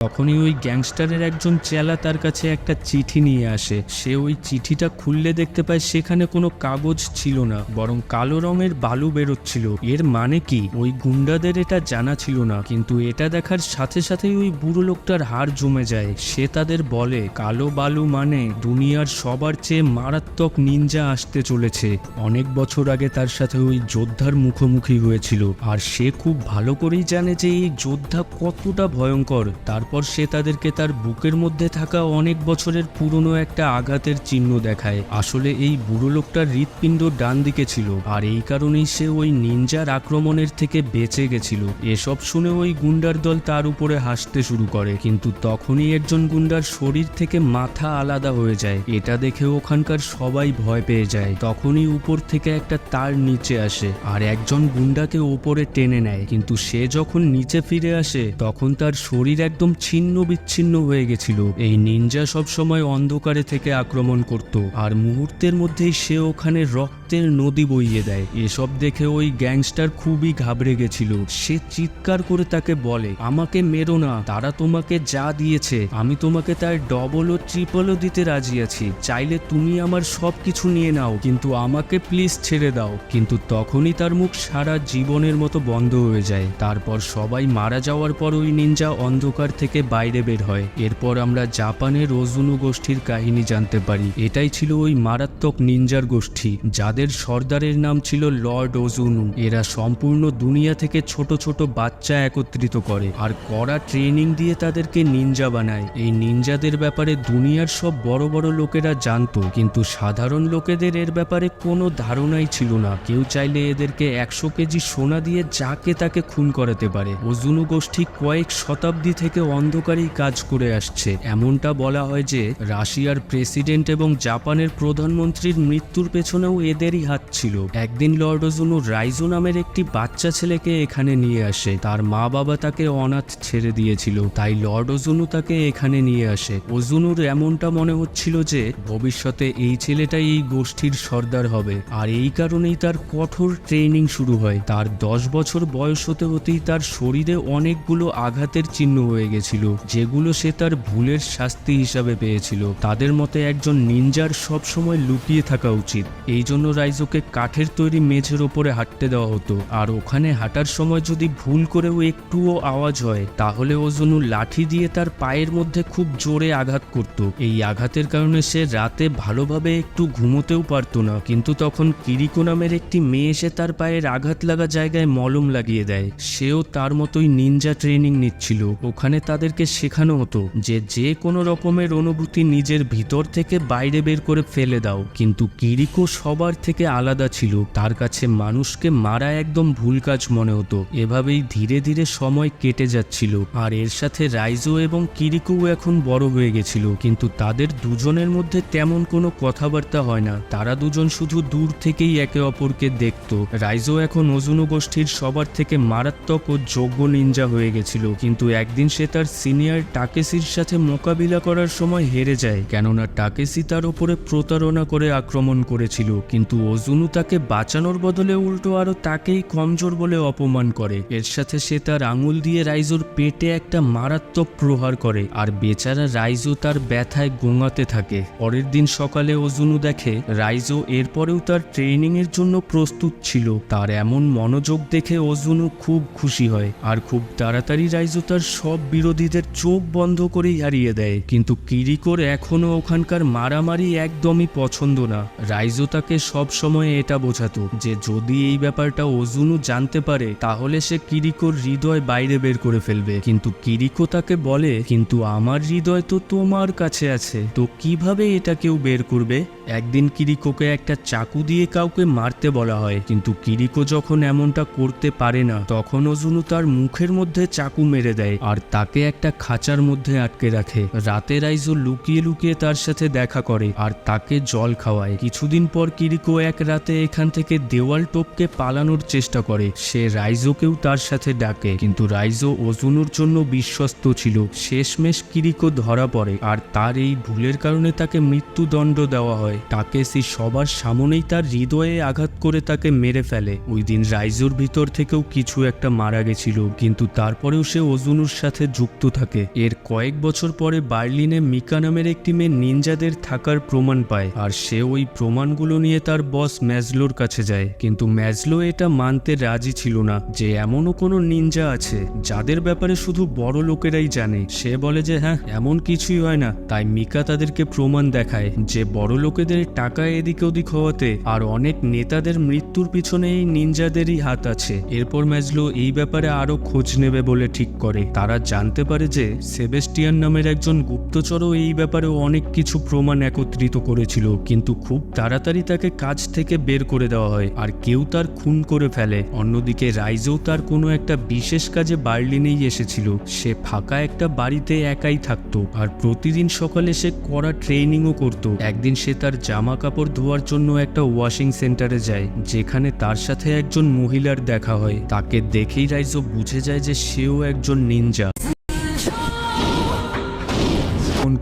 তখনই ওই গ্যাংস্টারের একজন চেলা তার কাছে একটা চিঠি নিয়ে আসে। সে ওই চিঠিটা খুললে দেখতে পায় সেখানে কোনো কাগজ ছিল না, বরং কালো রঙের বালু বেরোচ্ছিল। এর মানে কি? ওই গুন্ডাদের এটা জানা ছিল না, কিন্তু এটা দেখার সাথে সাথেই ওই বুড়ো লোকটার হাড় জমে যায়। সে তাদের বলে কালো বালু মানে দুনিয়ার সবার চেয়ে মারাত্মক নিনজা আসতে চলেছে। অনেক বছর আগে তার সাথে ওই যোদ্ধার মুখোমুখি হয়েছিল, আর সে খুব ভালো করেই জানে যে এই যোদ্ধা কতটা ভয়ঙ্কর। তারপর সে তাদেরকে তার বুকের মধ্যে থাকা অনেক বছরের পুরনো একটা আঘাতের চিহ্ন দেখায়। আসলে এই বুড়ো লোকটার হৃৎপিণ্ড ডান দিকে ছিল, আর এই কারণেই সে ওই নিনজার আক্রমণের থেকে বেঁচে গেছিল। এসব শুনে ওই গুন্ডার দল তার উপরে হাসতে শুরু করে, কিন্তু তখনই একজন গুন্ডার শরীর থেকে মাথা আলাদা হয়ে যায়। এটা দেখে ওখানকার সবাই ভয় পেয়ে যায়। তখনই উপর থেকে একটা তার নিচে আসে আর একজন গুন্ডাকে ওপরে টেনে নেয়, কিন্তু সে যখন নিচে ফিরে আসে তখন তার শরীর একদম ছিন্ন বিচ্ছিন্ন হয়ে গেছিল। এই নিনজা সবসময় অন্ধকারে থেকে আক্রমণ করত, আর মুহূর্তের মধ্যেই সে ওখানে রক্তের নদী বইয়ে দেয়। এসব দেখে ওই গ্যাংস্টার খুবই ঘাবড়ে গেছিল। সে চিৎকার করে তাকে বলে, আমাকে মেরো না, তারা তোমাকে যা দিয়েছে আমি তোমাকে তার ডবল ও ট্রিপলও দিতে রাজি আছি। চাইলে তুমি আমার সব কিছু নিয়ে নাও, কিন্তু আমাকে প্লিজ ছেড়ে দাও। কিন্তু তখনই তার মুখ সারা জীবনের মতো বন্ধ হয়ে যায়। তারপর সবাই মারা যাওয়ার পর ওই নিনজা অন্ধকার থেকে বাইরে বের হয়। এরপর আমরা জাপানের ওজুনু গোষ্ঠীর কাহিনী জানতে পারি। এটাই ছিল ওই মারাত্মক নিনজার গোষ্ঠী, যাদের সর্দারের নাম ছিল লর্ড ওজুনু। এরা সম্পূর্ণ দুনিয়া থেকে ছোট ছোট বাচ্চা একত্রিত করে আর কড়া ট্রেনিং দিয়ে তাদেরকে নিনজা বানায়। এই নিনজাদের ব্যাপারে দুনিয়ার সব বড় বড় লোকেরা জানতো, কিন্তু সাধারণ লোকেদের এর ব্যাপারে কোনো ধারণাই ছিল না। কেউ চাইলে এদেরকে 100 কেজি সোনা দিয়ে যাকে তাকে খুন করাতে পারে। ওজুনু গোষ্ঠী কয়েক শতাব্দী থেকে অন্ধকারেই কাজ করে আসছে। এমনটা বলা হয় যে রাশিয়ার প্রেসিডেন্ট এবং জাপানের প্রধানমন্ত্রীর মৃত্যুর পেছনেও এদেরই হাত ছিল। একদিন লর্ড ওজুনু রাইজো নামের একটি বাচ্চা ছেলেকে এখানে নিয়ে আসে। তার মা বাবা তাকে অনাথ ছেড়ে দিয়েছিল, তাই লর্ড ওজুনু তাকে এখানে নিয়ে আসে। ওজুনুর এমনটা মনে হচ্ছিল যে ভবিষ্যতে এই ছেলেটাই এই গোষ্ঠীর সর্দার হবে, আর এই কারণেই তার কঠোর ট্রেনিং শুরু হয়। তার 10 বছর বয়স হতে হতেই তার শরীরে অনেকগুলো আঘাতের চিহ্ন হয়ে গেছিল, যেগুলো সে তার ভুলের শাস্তি হিসাবে পেয়েছিল। তাদের মতে একজন নিনজার সবসময় লুকিয়ে থাকা উচিত। এই জন্য রাইজোকে কাঠের তৈরি মেঝের ওপরে হাঁটতে দেওয়া হতো, আর ওখানে হাঁটার সময় যদি ভুল করেও একটুও আওয়াজ হয় তাহলে ওজুনু লাঠি দিয়ে তার পায়ের মধ্যে খুব জোরে আঘাত করত। এই আঘাতের কারণে সে রাতে ভালোভাবে একটু ঘুমোতেও পারতো না। কিন্তু তখন কিরিকো নামের একটি মেয়ে এসে তার পায়ের আঘাত লাগা জায়গায় মলম লাগিয়ে দেয়। সেও তার মতোই নিনজা ট্রেনিং নিচ্ছিল। ওখানে তাদেরকে শেখানো হতো যে যে কোনো রকমের অনুভূতি নিজের ভিতর থেকে বাইরে বের করে ফেলে দাও। কিন্তু কিরিকো সবার থেকে আলাদা ছিল। তার কাছে মানুষকে মারা একদম ভুল কাজ মনে হতো। এভাবেই ধীরে ধীরে সময় কেটে যাচ্ছিল, আর এর সাথে রাইজো এবং কিরিকো এখন বড় হয়ে গেছিল। কিন্তু তাদের দুজনের মধ্যে তেমন কোনো কথাবার্তা হয় না। তারা দুজন শুধু দূর থেকেই একে অপরকে দেখত। রাইজো এখন ওজুনু গোষ্ঠীর সবার থেকে মারাত্মক ও যোগ্য নিনজা হয়ে গেছিল, কিন্তু একদিন সে তার সিনিয়র টাকেসির সাথে মোকাবিলা করার সময় হেরে যায়, কেননা টাকেসি তার উপরে প্রতারণা করে আক্রমণ করেছিল। কিন্তু ওজুনু তাকে বাঁচানোর বদলে উল্টো আরো তাকেই কমজোর বলে অপমান করে। এর সাথে সে তার আঙুল দিয়ে রাইজোর পেটে একটা মারাত্মক প্রহার করে, আর বেচারা রাইজো তার ব্যথায় গোঙাতে থাকে। পরের দিন সকালে ওজুনু দেখে রাইজো এরপরেও তার ট্রেনিং এর জন্য প্রস্তুত ছিল। তার এমন মনোযোগ দেখে ওজুনু খুব খুশি হয়, আর খুব তাড়াতাড়ি রাইজো তার সব বিরোধীদের চোখ বন্ধ করেই হারিয়ে দেয়। কিন্তু কিরিকোর এখনো ওখানকার মারামারি একদমই পছন্দ না। রাইজো তাকে সব সময় এটা বোঝাতো যে যদি এই ব্যাপারটা ওজুনু জানতে পারে তাহলে সে কিরিকোর হৃদয় বাইরে বের করে ফেলবে। কিন্তু কিরিকো তাকে বলে, কিন্তু আমার হৃদয় তো তোমার কাছে আছে, তো কিভাবে এটা কেউ বের করবে? একদিন কিরিকোকে একটা চাকু দিয়ে কাউকে মারতে বলা হয়, কিন্তু কিরিকো যখন এমনটা করতে পারে না তখন ওজুনু তার মুখের মধ্যে চাকু মেরে দেয় আর তাকে একটা খাঁচার মধ্যে আটকে রাখে। রাতে রাইজো লুকিয়ে লুকিয়ে তার সাথে দেখা করে আর তাকে জল খাওয়ায়। কিছুদিন পর কিরিকো এক রাতে এখান থেকে দেওয়াল টপকে পালানোর চেষ্টা করে। সে রাইজোকেও তার সাথে ডাকে, কিন্তু রাইজো ওজুনুর জন্য বিশ্বস্ত ছিল। শেষমেশ কিরিকো ধরা পড়ে, আর তার এই ভুলের কারণে তাকে মৃত্যুদণ্ড দেওয়া হয়। হয়। টাকেসি সবার সামনেই তার হৃদয়ে আঘাত করে তাকে মেরে ফেলে। ওই দিন রাইজোর ভিতর থেকেও কিছু একটা মারা গেছিল, কিন্তু তারপরেও সে ওজুনুর সাথে যুক্ত থাকে। এর কয়েক বছর পরে বার্লিনে মিকা নামের একটি মেয়ে নিনজাদের থাকার প্রমাণ পায়, আর সে ওই প্রমাণগুলো নিয়ে তার বস ম্যাজলোর কাছে যায়। কিন্তু ম্যাজলো এটা মানতে রাজি ছিল না যে এমনও কোনো নিনজা আছে যাদের ব্যাপারে শুধু বড় লোকেরাই জানে। সে বলে যে হ্যাঁ, এমন কিছুই হয় না। তাই মিকা তাদেরকে প্রমাণ দেখায় যে বড় লোকেদের টাকা এদিক ওদিক হওয়াতে আর অনেক নেতাদের মৃত্যুর পিছনে এই নিনজাদেরই হাত আছে। এরপর ম্যাজলো এই ব্যাপারে আরো খোঁজ নেবে বলে ঠিক করে। তারা জানতে পারে যে সেবেস্টিয়ান নামের একজন গুপ্তচরও এই ব্যাপারে অনেক কিছু প্রমাণ একত্রিত করেছিল, কিন্তু খুব তাড়াতাড়ি তাকে কাজ থেকে বের করে দেওয়া হয় আর কেউ তার খুন করে ফেলে। অন্যদিকে রাইজো তার কোনো একটা বিশেষ কাজে বার্লিনেই এসেছিল। সে ফাঁকা একটা বাড়িতে একাই থাকতো আর প্রতিদিন সকালে সে কড়া ট্রেনিংও করত। একদিন সে তার জামা কাপড় ধোয়ার জন্য একটা ওয়াশিং সেন্টারে যায়, যেখানে তার সাথে একজন মহিলার দেখা হয়। তাকে দেখেই রাইজো বুঝে যায় যে সেও একজন নিনজা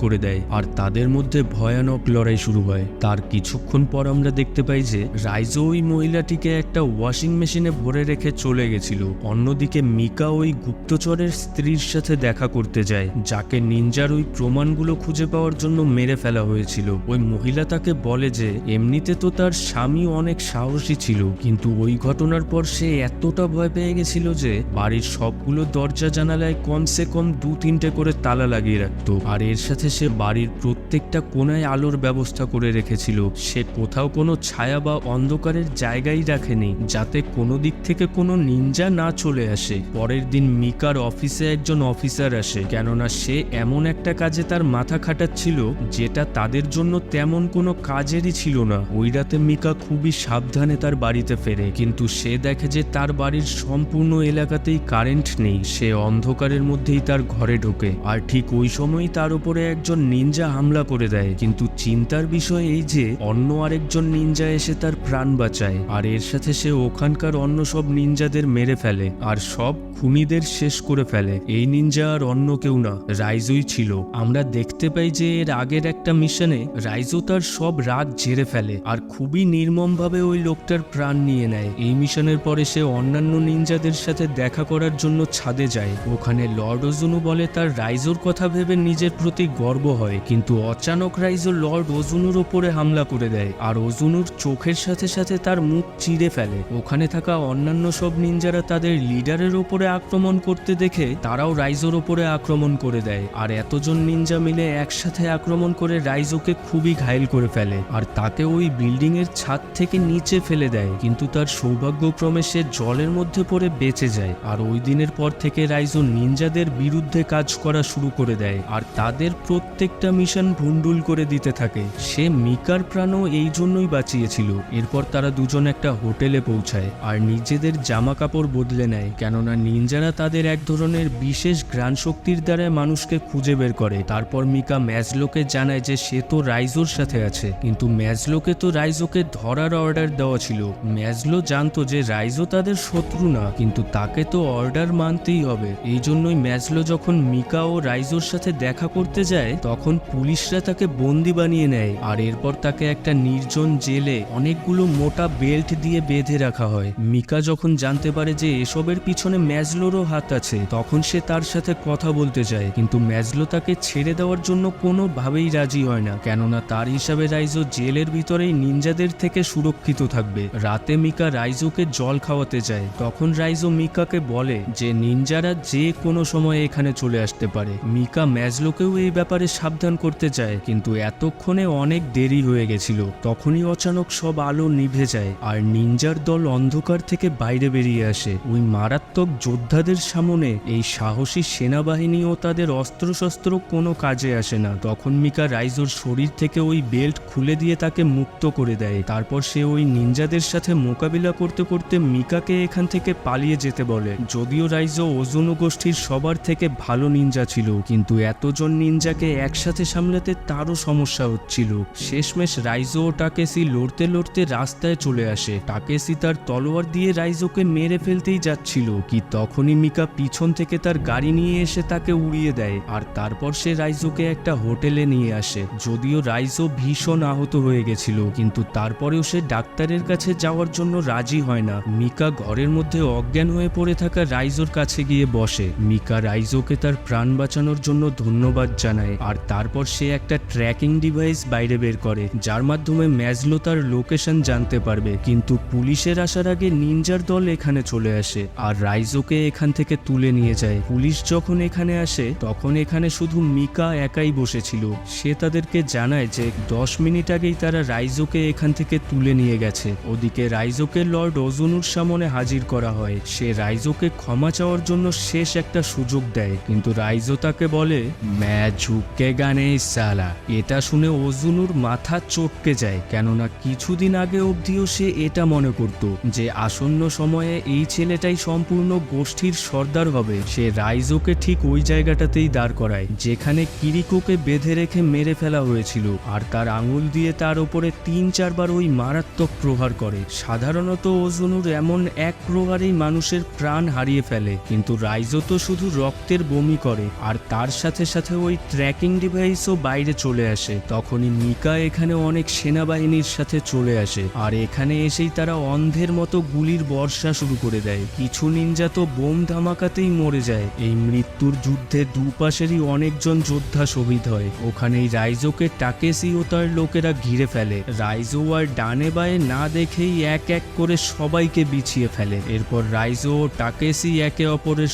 করে দেয় আর তাদের মধ্যে ভয়ানক লড়াই শুরু হয়। তার কিছুক্ষণ পর আমরা দেখতে পাই যে রাইজো ওই মহিলাটিকে একটা ওয়াশিং মেশিনে ভরে রেখে চলে গেছিল। অন্যদিকে মিকা ওই গুপ্তচরের স্ত্রীর সাথে দেখা করতে যায়, যাকে নিনজার ওই প্রমাণগুলো খুঁজে পাওয়ার জন্য মেরে ফেলা হয়েছিল। ওই মহিলা তাকে বলে যে এমনিতে তো তার স্বামী অনেক সাহসী ছিল, কিন্তু ওই ঘটনার পর সে এতটা ভয় পেয়ে গেছিল যে বাড়ির সবগুলো দরজা জানালায় কমসে কম 2-3টে করে তালা লাগিয়ে রাখতো। আর এর সাথে সে বাড়ির প্রত্যেকটা কোণায় আলোর ব্যবস্থা করে রেখেছিল। সে কোথাও কোনো ছায়া বা অন্ধকারের জায়গায় রাখেনি, যাতে কোনো দিক থেকে কোনো নিনজা না চলে আসে। পরের দিন মিকার অফিসে একজন অফিসার আসে, কেননা সে এমন একটা কাজে তার মাথা খাটাচ্ছিল যেটা তাদের জন্য তেমন কোনো কাজেরই ছিল না। ওই রাতে মিকা খুবই সাবধানে তার বাড়িতে ফেরে, কিন্তু সে দেখে যে তার বাড়ির সম্পূর্ণ এলাকাতেই কারেন্ট নেই। সে অন্ধকারের মধ্যেই তার ঘরে ঢোকে, আর ঠিক ওই সময়ই তার উপরে একজন নিনজা হামলা করে দেয়। কিন্তু চিন্তার বিষয় এই যে অন্য আরেকজন নিনজা এসে তার প্রাণ বাঁচায়, আর এর সাথে সে ওখানকার অন্য সব নিনজাদের মেরে ফেলে আর সব খুনিদের শেষ করে ফেলে। এই নিনজা আর অন্য কেউ না, রাইজোই ছিল। আমরা দেখতে পাই যে এর আগের একটা মিশনে রাইজো তার সব রাগ ঝেড়ে ফেলে আর খুবই নির্মমভাবে ওই লোকটার প্রাণ নিয়ে নেয়। এই মিশনের পরে সে অন্যান্য নিনজাদের সাথে দেখা করার জন্য ছাদে যায়। ওখানে লর্ড ওজুনু বলে তার রাইজোর কথা ভেবে নিজের প্রতি গর্ব হয়, কিন্তু অচানক রাইজো লর্ড ওজুনুর ওপরে হামলা করে দেয় আর ওজুনুর চোখের সাথে সাথে তার মুখ চিরে ফেলে। ওখানে থাকা অন্যান্য সব নিনজারা তাদের লিডারের ওপরে আক্রমণ করতে দেখে তারাও রাইজোর ওপরে আক্রমণ করে দেয়, আর এতজন নিনজা মিলে একসাথে আক্রমণ করে রাইজোকে খুবই ঘায়েল করে ফেলে আর তাকে ওই বিল্ডিং এর ছাদ থেকে নিচে ফেলে দেয়। কিন্তু তার সৌভাগ্যক্রমে সে জলের মধ্যে পড়ে বেঁচে যায়। আর ওই দিনের পর থেকে রাইজো নিনজাদের বিরুদ্ধে কাজ করা শুরু করে দেয় আর তাদের প্রত্যেকটা মিশন ভুন্ডুল করে দিতে থাকে। সে মিকার প্রাণও এই জন্যই বাঁচিয়েছিল। এরপর তারা দুজন একটা হোটেলে পৌঁছায় আর নিজেদের জামা কাপড় বদলে নেয়, কেননা নিনজারা তাদের এক ধরনের বিশেষ ঘ্রাণ শক্তির দ্বারা মানুষকে খুঁজে বের করে। তারপর মিকা ম্যাজলোকে জানায় যে সে তো রাইজোর সাথে আছে, কিন্তু ম্যাজলোকে তো রাইজোকে ধরার অর্ডার দেওয়া ছিল। ম্যাজলো জানতো যে রাইজো তাদের শত্রু না, কিন্তু তাকে তো অর্ডার মানতেই হবে। এই জন্যই ম্যাজলো যখন মিকা ও রাইজোর সাথে দেখা করতে যায় তখন পুলিশরা তাকে বন্দি বানিয়ে নেয় আর এরপর তাকে একটা নির্জন জেলে অনেকগুলো মোটা বেল্ট দিয়ে বেঁধে রাখা হয়। মিকা যখন জানতে পারে যে এসবের পিছনে ম্যাজলোরও হাত আছে, তখন সে তার সাথে কথা বলতে চায়, কিন্তু ম্যাজলো তাকে ছেড়ে দেওয়ার জন্য কোনোভাবেই রাজি হয় না, কেননা তার হিসাবে রাইজো জেলের ভিতরেই নিনজাদের থেকে সুরক্ষিত থাকবে। রাতে মিকা রাইজোকে জল খাওয়াতে যায়, তখন রাইজো মিকাকে বলে যে নিনজারা যে কোনো সময় এখানে চলে আসতে পারে। মিকা ম্যাজলোকেও এই ব্যাপারে সাবধান করতে চায়, কিন্তু এতক্ষণে অনেক দেরি হয়ে গেছিল। তখনই অচানক সব আলো নিভে যায় আর নিনজার দল অন্ধকার থেকে বাইরে বেরিয়ে আসে। ওই মারাত্মক যোদ্ধাদের সামনে এই সাহসী সেনাবাহিনী ও তাদের অস্ত্রশস্ত্র কোনো কাজে আসে না। তখন মিকা রাইজোর শরীর থেকে ওই বেল্ট খুলে দিয়ে তাকে মুক্ত করে দেয়। তারপর সে ওই নিনজাদের সাথে মোকাবিলা করতে করতে মিকাকে এখান থেকে পালিয়ে যেতে বলে। যদিও রাইজো ওজুনু গোষ্ঠীর সবার থেকে ভালো নিনজা ছিল, কিন্তু এতজন নিনজা তিনটাকে একসাথে সামলাতে তারও সমস্যা হচ্ছিল। শেষমেশ রাইজো ও টাকেসি লড়তে লড়তে রাস্তায় চলে আসে। টাকেসি তার তলোয়ার দিয়ে রাইজোকে মেরে ফেলতেই যাচ্ছিল কি তখনই মিকা পিছন থেকে তার গাড়ি নিয়ে এসে তাকে উড়িয়ে দেয়, আর তারপর সে রাইজোকে একটা হোটেলে নিয়ে আসে। যদিও রাইজো ভীষণ আহত হয়ে গেছিল, কিন্তু তারপরেও সে ডাক্তারের কাছে যাওয়ার জন্য রাজি হয় না। মিকা ঘরের মধ্যে অজ্ঞান হয়ে পড়ে থাকা রাইজোর কাছে গিয়ে বসে। মিকা রাইজোকে তার প্রাণ বাঁচানোর জন্য ধন্যবাদ জানায়, আর তারপর সে একটা ট্র্যাকিং ডিভাইস বাইরে বের করে, যার মাধ্যমে ম্যাজলো তার লোকেশন জানতে পারবে। কিন্তু পুলিশের আসার আগে নিনজার দল এখানে চলে আসে আর রাইজোকে এখান থেকে তুলে নিয়ে যায়। পুলিশ যখন এখানে আসে তখন এখানে শুধু মিকা একাই বসেছিল। সে তাদেরকে জানায় যে 10 মিনিট আগেই তারা রাইজোকে এখান থেকে তুলে নিয়ে গেছে। ওদিকে রাইজোকে লর্ড ওজুনুর সামনে হাজির করা হয়। সে রাইজোকে ক্ষমা চাওয়ার জন্য শেষ একটা সুযোগ দেয়, কিন্তু রাইজো তাকে বলে ম্যা ঝুঁকে গানে সালা। এটা শুনে ওজুনুর মাথা চটকে যায়, কেননা কিছুদিন আগে অবধিও সে এটা মনে করত যে আসন্ন সময়ে এই ছেলেটাই সম্পূর্ণ গোষ্ঠীর সর্দার হবে। সে রাইজোকে ঠিক ওই জায়গাটাতেই দাঁড় করায় যেখানে কিরিকোকে বেঁধে রেখে মেরে ফেলা হয়েছিল, আর তার আঙুল দিয়ে তার ওপরে 3-4 বার ওই মারাত্মক প্রহার করে। সাধারণত ওজুনুর এমন এক প্রহারেই মানুষের প্রাণ হারিয়ে ফেলে, কিন্তু রাইজো তো শুধু রক্তের বমি করে, আর তার সাথে সাথে ওই ট্র্যাকিং ডিভাইসও বাইরে চলে আসে। তখনই মিকা এখানে অনেক সেনাবাহিনীর সাথে চলে আসে, আর এখানে এসেই তারা অন্ধের মতো গুলির বর্ষা শুরু করে দেয়। কিছু নিনজা তো বোম ধামাকাতেই মরে যায়। এই মৃত্যুর যুদ্ধে দুপাশেরই অনেকজন যোদ্ধা শহীদ হয়। ওখানেই রাইজোকে টাকেসি ও তার লোকেরা ঘিরে ফেলে। রাইজো আর ডানে বায়ে না দেখেই এক এক করে সবাইকে বিছিয়ে ফেলে। এরপর রাইজো ও টাকেসি একে অপরের